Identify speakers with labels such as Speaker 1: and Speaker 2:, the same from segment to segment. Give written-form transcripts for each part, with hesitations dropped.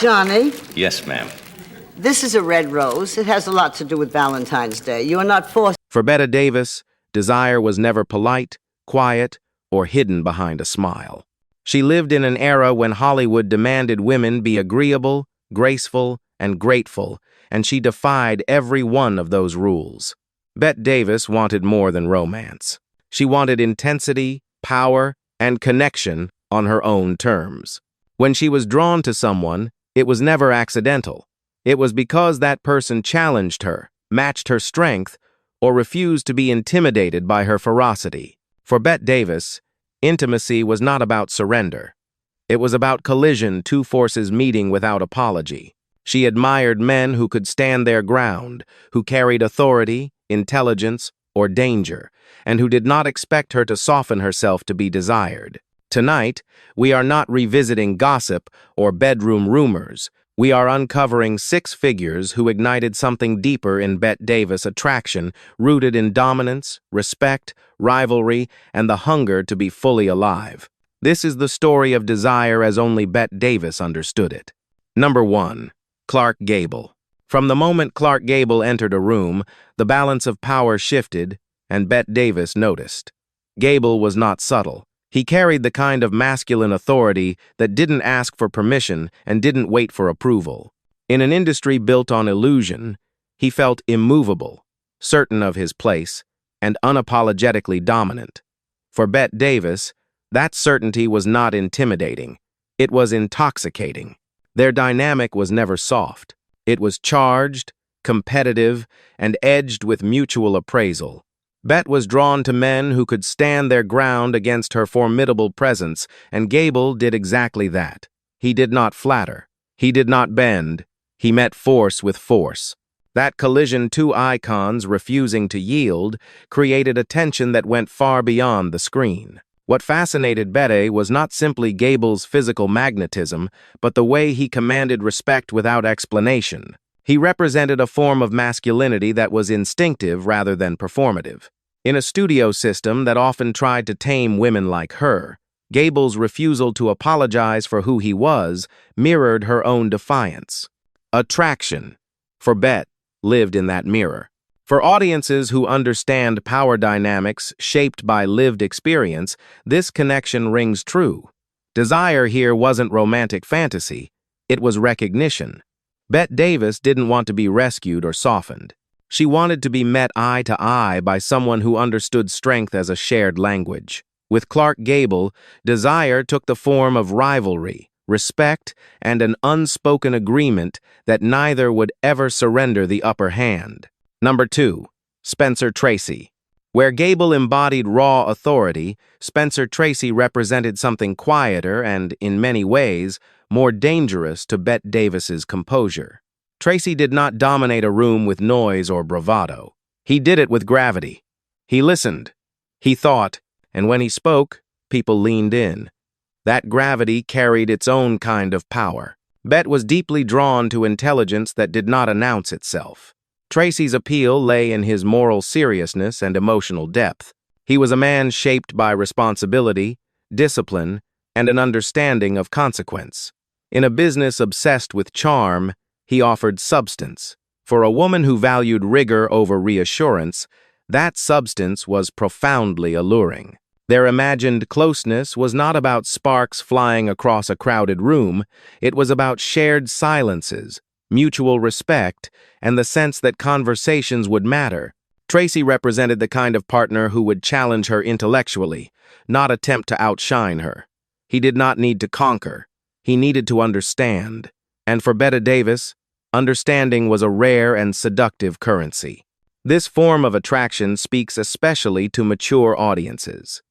Speaker 1: Johnny,
Speaker 2: Yes, ma'am.
Speaker 1: this is a red rose. It has a lot to do with Valentine's Day. You are not forced.
Speaker 3: For Bette Davis, desire was never polite, quiet, or hidden behind a smile. She lived in an era when Hollywood demanded women be agreeable, graceful, and grateful, and she defied every one of those rules. Bette Davis wanted more than romance. She wanted intensity, power, and connection on her own terms. When she was drawn to someone, it was never accidental. It was because that person challenged her, matched her strength, or refused to be intimidated by her ferocity. For Bette Davis, intimacy was not about surrender. It was about collision, two forces meeting without apology. She admired men who could stand their ground, who carried authority, intelligence, or danger, and who did not expect her to soften herself to be desired. Tonight, we are not revisiting gossip or bedroom rumors. We are uncovering 6 figures who ignited something deeper in Bette Davis' attraction, rooted in dominance, respect, rivalry, and the hunger to be fully alive. This is the story of desire as only Bette Davis understood it. Number 1. Clark Gable. From the moment Clark Gable entered a room, the balance of power shifted, and Bette Davis noticed. Gable was not subtle. He carried the kind of masculine authority that didn't ask for permission and didn't wait for approval. In an industry built on illusion, he felt immovable, certain of his place, and unapologetically dominant. For Bette Davis, that certainty was not intimidating. It was intoxicating. Their dynamic was never soft. It was charged, competitive, and edged with mutual appraisal. Bette was drawn to men who could stand their ground against her formidable presence, and Gable did exactly that. He did not flatter. He did not bend. He met force with force. That collision, two icons refusing to yield, created a tension that went far beyond the screen. What fascinated Bette was not simply Gable's physical magnetism, but the way he commanded respect without explanation. He represented a form of masculinity that was instinctive rather than performative. In a studio system that often tried to tame women like her, Gable's refusal to apologize for who he was mirrored her own defiance. Attraction, for Bette, lived in that mirror. For audiences who understand power dynamics shaped by lived experience, this connection rings true. Desire here wasn't romantic fantasy, it was recognition. Bette Davis didn't want to be rescued or softened. She wanted to be met eye to eye by someone who understood strength as a shared language. With Clark Gable, desire took the form of rivalry, respect, and an unspoken agreement that neither would ever surrender the upper hand. Number 2. Spencer Tracy. Where Gable embodied raw authority, Spencer Tracy represented something quieter and, in many ways, more dangerous to Bette Davis's composure. Tracy did not dominate a room with noise or bravado. He did it with gravity. He listened. He thought, and when he spoke, people leaned in. That gravity carried its own kind of power. Bette was deeply drawn to intelligence that did not announce itself. Tracy's appeal lay in his moral seriousness and emotional depth. He was a man shaped by responsibility, discipline, and an understanding of consequence. In a business obsessed with charm, he offered substance. For a woman who valued rigor over reassurance, that substance was profoundly alluring. Their imagined closeness was not about sparks flying across a crowded room, it was about shared silences, mutual respect, and the sense that conversations would matter. Tracy represented the kind of partner who would challenge her intellectually, not attempt to outshine her. He did not need to conquer. He needed to understand. And for Bette Davis, understanding was a rare and seductive currency. This form of attraction speaks especially to mature audiences.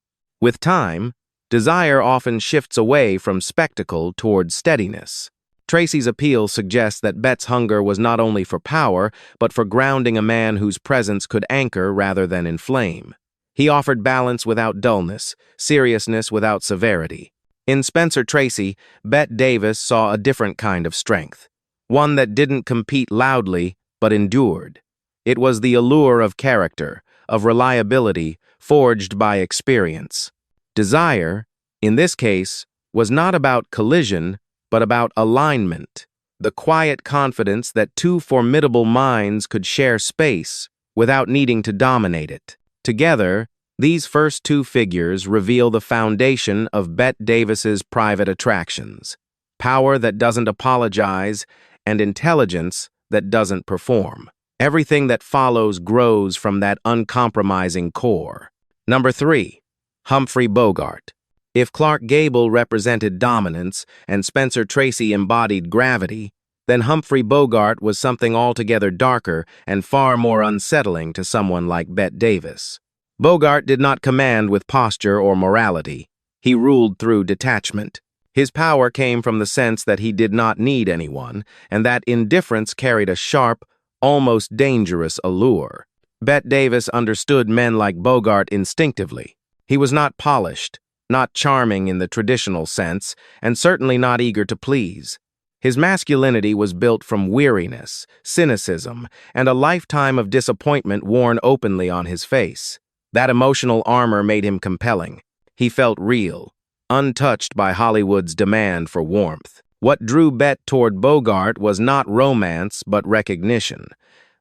Speaker 3: With time, desire often shifts away from spectacle toward steadiness. Tracy's appeal suggests that Bette's hunger was not only for power, but for grounding a man whose presence could anchor rather than inflame. He offered balance without dullness, seriousness without severity. In Spencer Tracy, Bette Davis saw a different kind of strength, one that didn't compete loudly, but endured. It was the allure of character, of reliability, forged by experience. Desire, in this case, was not about collision, but about alignment. the quiet confidence that two formidable minds could share space without needing to dominate it. Together, these first two figures reveal the foundation of Bette Davis's private attractions: power that doesn't apologize and intelligence that doesn't perform. Everything that follows grows from that uncompromising core. Number 3. Humphrey Bogart. If Clark Gable represented dominance and Spencer Tracy embodied gravity, then Humphrey Bogart was something altogether darker and far more unsettling to someone like Bette Davis. Bogart did not command with posture or morality. He ruled through detachment. His power came from the sense that he did not need anyone, and that indifference carried a sharp, almost dangerous allure. Bette Davis understood men like Bogart instinctively. He was not polished, not charming in the traditional sense, and certainly not eager to please. His masculinity was built from weariness, cynicism, and a lifetime of disappointment worn openly on his face. That emotional armor made him compelling. He felt real, untouched by Hollywood's demand for warmth. What drew Bette toward Bogart was not romance, but recognition.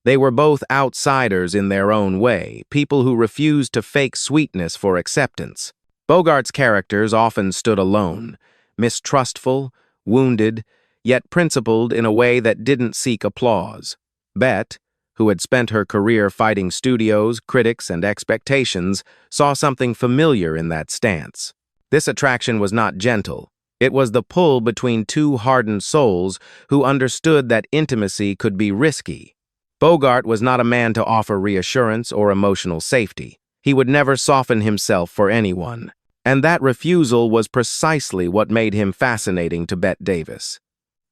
Speaker 3: They were both outsiders in their own way, people who refused to fake sweetness for acceptance. Bogart's characters often stood alone, mistrustful, wounded, yet principled in a way that didn't seek applause. Bette, who had spent her career fighting studios, critics, and expectations, saw something familiar in that stance. This attraction was not gentle. It was the pull between two hardened souls who understood that intimacy could be risky. Bogart was not a man to offer reassurance or emotional safety. He would never soften himself for anyone. And that refusal was precisely what made him fascinating to Bette Davis.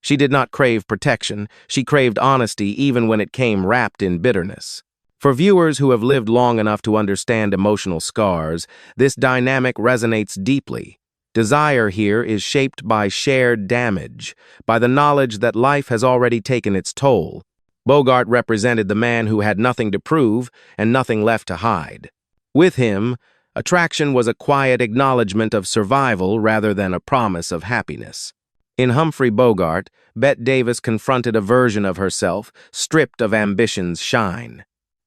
Speaker 3: She did not crave protection, she craved honesty even when it came wrapped in bitterness. For viewers who have lived long enough to understand emotional scars, this dynamic resonates deeply. Desire here is shaped by shared damage, by the knowledge that life has already taken its toll. Bogart represented the man who had nothing to prove and nothing left to hide. With him, attraction was a quiet acknowledgement of survival rather than a promise of happiness. In Humphrey Bogart, Bette Davis confronted a version of herself stripped of ambition's shine.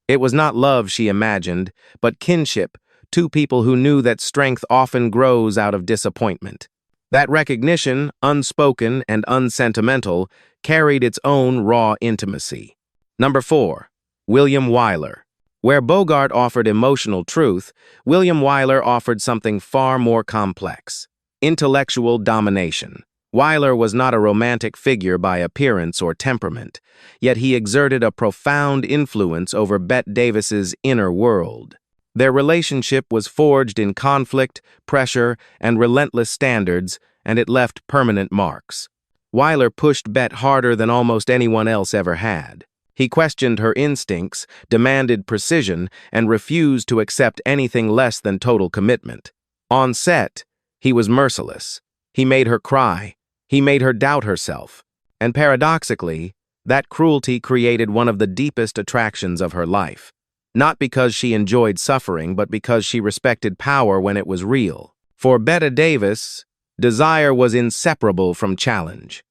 Speaker 3: It was not love she imagined, but kinship, two people who knew that strength often grows out of disappointment. That recognition, unspoken and unsentimental, carried its own raw intimacy. Number 4. William Wyler. Where Bogart offered emotional truth, William Wyler offered something far more complex: intellectual domination. Wyler was not a romantic figure by appearance or temperament, yet he exerted a profound influence over Bette Davis's inner world. Their relationship was forged in conflict, pressure, and relentless standards, and it left permanent marks. Wyler pushed Bette harder than almost anyone else ever had. He questioned her instincts, demanded precision, and refused to accept anything less than total commitment. On set, he was merciless. He made her cry. He made her doubt herself. And paradoxically, that cruelty created one of the deepest attractions of her life. Not because she enjoyed suffering, but because she respected power when it was real. For Bette Davis, desire was inseparable from challenge.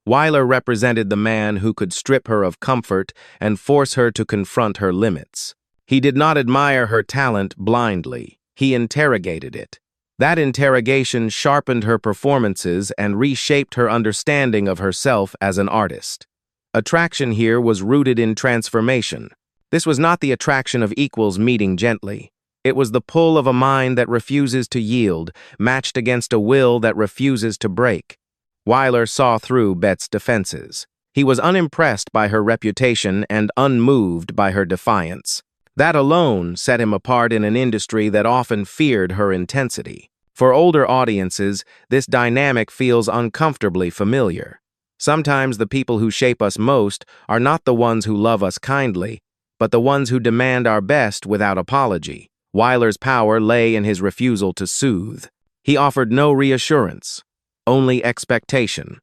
Speaker 3: Wyler represented the man who could strip her of comfort and force her to confront her limits. He did not admire her talent blindly. He interrogated it. That interrogation sharpened her performances and reshaped her understanding of herself as an artist. Attraction here was rooted in transformation. This was not the attraction of equals meeting gently. It was the pull of a mind that refuses to yield, matched against a will that refuses to break. Wyler saw through Bette's defenses. He was unimpressed by her reputation and unmoved by her defiance. That alone set him apart in an industry that often feared her intensity. For older audiences, this dynamic feels uncomfortably familiar. Sometimes the people who shape us most are not the ones who love us kindly, but the ones who demand our best without apology. Wyler's power lay in his refusal to soothe. He offered no reassurance, only expectation.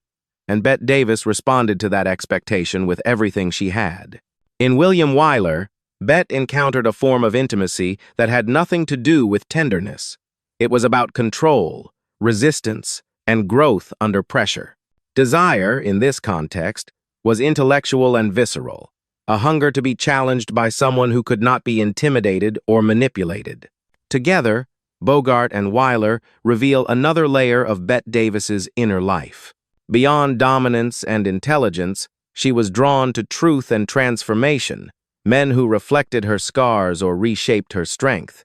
Speaker 3: And Bette Davis responded to that expectation with everything she had. In William Wyler, Bette encountered a form of intimacy that had nothing to do with tenderness. It was about control, resistance, and growth under pressure. Desire, in this context, was intellectual and visceral, a hunger to be challenged by someone who could not be intimidated or manipulated. Together, Bogart and Wyler reveal another layer of Bette Davis's inner life. Beyond dominance and intelligence, she was drawn to truth and transformation, men who reflected her scars or reshaped her strength.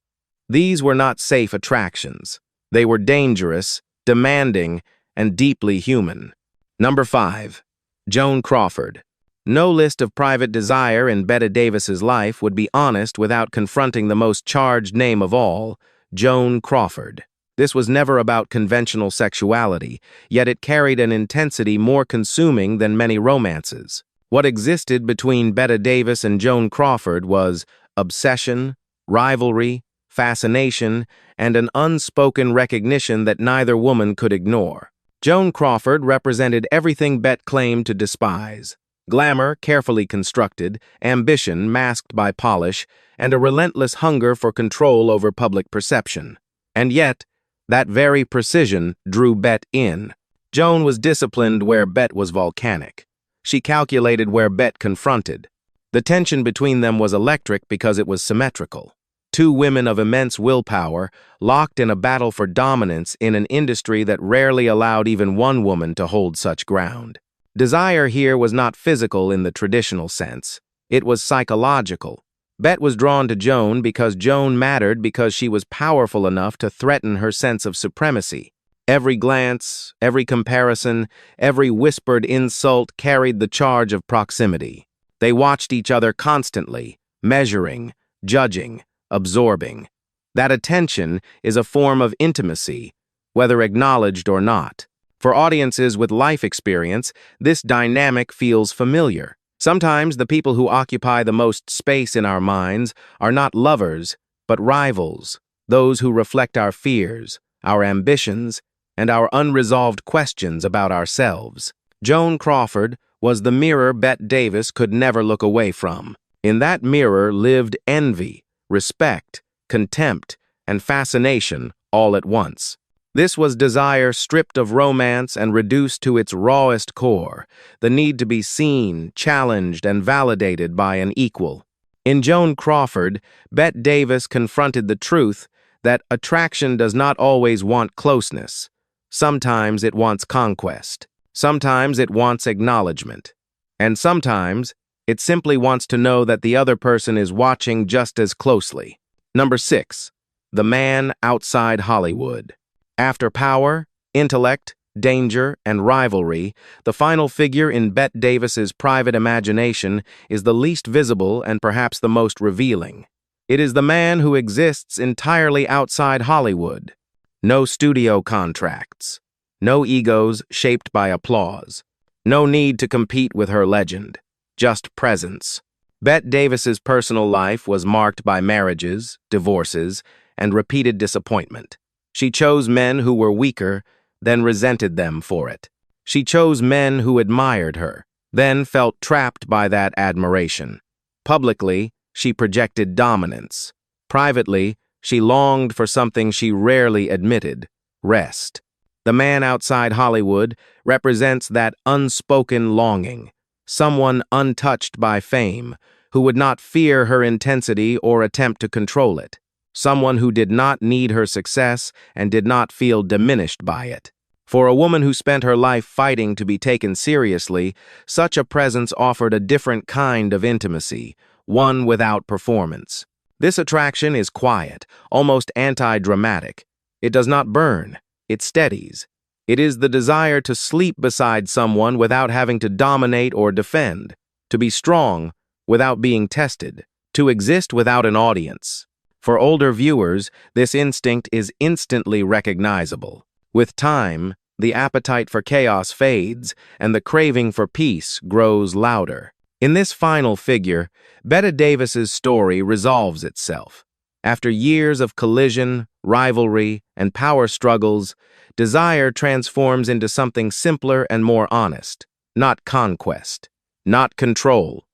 Speaker 3: These were not safe attractions. They were dangerous, demanding, and deeply human. Number 5. Joan Crawford. No list of private desire in Bette Davis's life would be honest without confronting the most charged name of all, Joan Crawford. This was never about conventional sexuality, yet it carried an intensity more consuming than many romances. What existed between Bette Davis and Joan Crawford was obsession, rivalry, fascination, and an unspoken recognition that neither woman could ignore. Joan Crawford represented everything Bette claimed to despise: glamour carefully constructed, ambition masked by polish, and a relentless hunger for control over public perception. And yet, that very precision drew Bette in. Joan was disciplined where Bette was volcanic. She calculated where Bette confronted. The tension between them was electric because it was symmetrical. Two women of immense willpower, locked in a battle for dominance in an industry that rarely allowed even one woman to hold such ground. Desire here was not physical in the traditional sense. It was psychological. Bette was drawn to Joan because Joan mattered because she was powerful enough to threaten her sense of supremacy. Every glance, every comparison, every whispered insult carried the charge of proximity. They watched each other constantly, measuring, judging, absorbing. That attention is a form of intimacy, whether acknowledged or not. For audiences with life experience, this dynamic feels familiar. Sometimes the people who occupy the most space in our minds are not lovers, but rivals, those who reflect our fears, our ambitions, and our unresolved questions about ourselves. Joan Crawford was the mirror Bette Davis could never look away from. In that mirror lived envy, respect, contempt, and fascination all at once. This was desire stripped of romance and reduced to its rawest core, the need to be seen, challenged, and validated by an equal. In Joan Crawford, Bette Davis confronted the truth that attraction does not always want closeness. Sometimes it wants conquest. Sometimes it wants acknowledgement. And sometimes it simply wants to know that the other person is watching just as closely. Number 6. The man outside Hollywood. After power, intellect, danger, and rivalry, the final figure in Bette Davis's private imagination is the least visible and perhaps the most revealing. It is the man who exists entirely outside Hollywood. No studio contracts. No egos shaped by applause. No need to compete with her legend. Just presence. Bette Davis's personal life was marked by marriages, divorces, and repeated disappointment. She chose men who were weaker, then resented them for it. She chose men who admired her, then felt trapped by that admiration. Publicly, she projected dominance. Privately, she longed for something she rarely admitted: rest. The man outside Hollywood represents that unspoken longing, someone untouched by fame, who would not fear her intensity or attempt to control it. Someone who did not need her success and did not feel diminished by it. For a woman who spent her life fighting to be taken seriously, such a presence offered a different kind of intimacy, one without performance. This attraction is quiet, almost anti-dramatic. It does not burn, it steadies. It is the desire to sleep beside someone without having to dominate or defend, to be strong without being tested, to exist without an audience. For older viewers, this instinct is instantly recognizable. With time, the appetite for chaos fades, and the craving for peace grows louder. In this final figure, Bette Davis's story resolves itself. After years of collision, rivalry, and power struggles, desire transforms into something simpler and more honest. Not conquest, not control,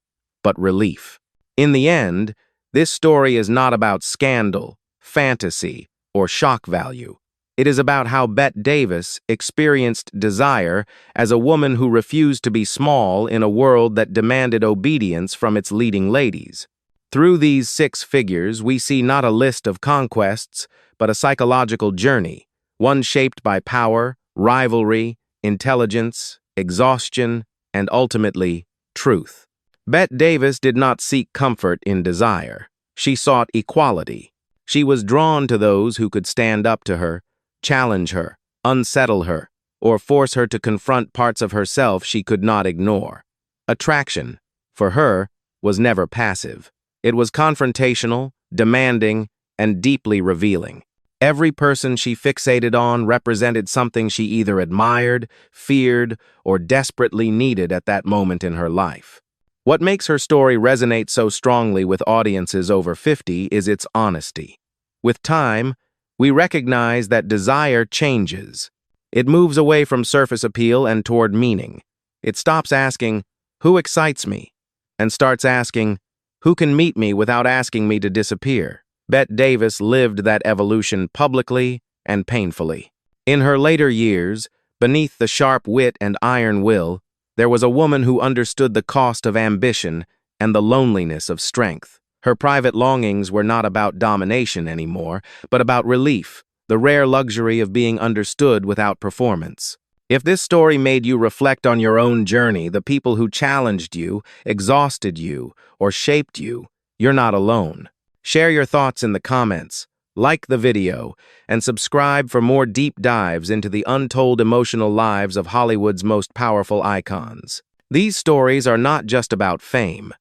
Speaker 3: but relief. In the end, this story is not about scandal, fantasy, or shock value. It is about how Bette Davis experienced desire as a woman who refused to be small in a world that demanded obedience from its leading ladies. Through these 6 figures, we see not a list of conquests, but a psychological journey, one shaped by power, rivalry, intelligence, exhaustion, and ultimately, truth. Bette Davis did not seek comfort in desire. She sought equality. She was drawn to those who could stand up to her, challenge her, unsettle her, or force her to confront parts of herself she could not ignore. Attraction, for her, was never passive. It was confrontational, demanding, and deeply revealing. Every person she fixated on represented something she either admired, feared, or desperately needed at that moment in her life. What makes her story resonate so strongly with audiences over 50 is its honesty. With time, we recognize that desire changes. It moves away from surface appeal and toward meaning. It stops asking, "Who excites me?" and starts asking, "Who can meet me without asking me to disappear?" Bette Davis lived that evolution publicly and painfully. In her later years, beneath the sharp wit and iron will, there was a woman who understood the cost of ambition and the loneliness of strength. Her private longings were not about domination anymore, but about relief, the rare luxury of being understood without performance. If this story made you reflect on your own journey, the people who challenged you, exhausted you, or shaped you, you're not alone. Share your thoughts in the comments, like the video, and subscribe for more deep dives into the untold emotional lives of Hollywood's most powerful icons. These stories are not just about fame.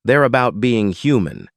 Speaker 3: They're about being human,